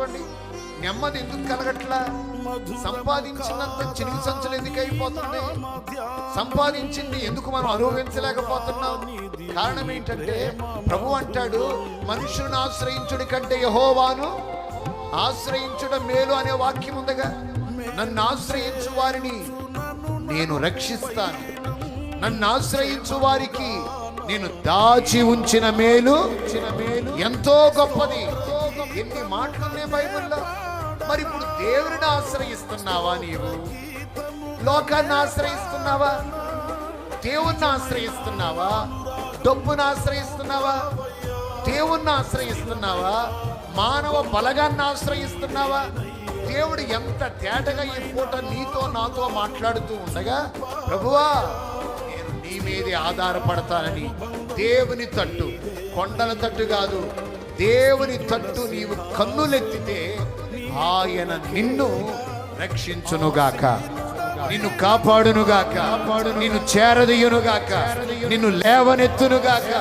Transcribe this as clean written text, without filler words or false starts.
చేసుకోండి. నెమ్మది ఎందుకు కలగట్లా? సంపాదించినంత చినిగి సంచులు ఎందుకు అయిపోతుంది? సంపాదించింది ఎందుకు మనం అనుభవించలేకపోతున్నాం? కారణం ఏంటంటే ప్రభు అంటాడు, మనుషులను ఆశ్రయించుడి కంటే యెహోవాను ఆశ్రయించడం మేలు అనే వాక్యం ఉందిగా. నన్ను ఆశ్రయించు వారిని నేను రక్షిస్తాను, నన్ను ఆశ్రయించు వారికి నేను దాచి ఉంచిన మేలు ఎంతో గొప్పది. ఎన్ని మాటలున్నాయి బైబిల్లో. మరి ఇప్పుడు దేవుడిని ఆశ్రయిస్తున్నావా? నీవు లోకాన్ని ఆశ్రయిస్తున్నావా? దేవుణ్ణి ఆశ్రయిస్తున్నావా? డబ్బును ఆశ్రయిస్తున్నావా? దేవుణ్ణి ఆశ్రయిస్తున్నావా? మానవ బలగాన్ని ఆశ్రయిస్తున్నావా? దేవుడు ఎంత తేటగా ఈ పూట నీతో నాతో మాట్లాడుతూ ఉండగా, ప్రభువా నేను నీ మీదే ఆధారపడతానని దేవుని తట్టు, కొండల తట్టు కాదు, దేవుని తట్టు నీవు కన్నులెత్తితే ఆయన నిన్ను రక్షించునుగాక, నిన్ను కాపాడునుగాక, నిన్ను చేరదీయునుగాక, నిన్ను లేవనెత్తునుగాక.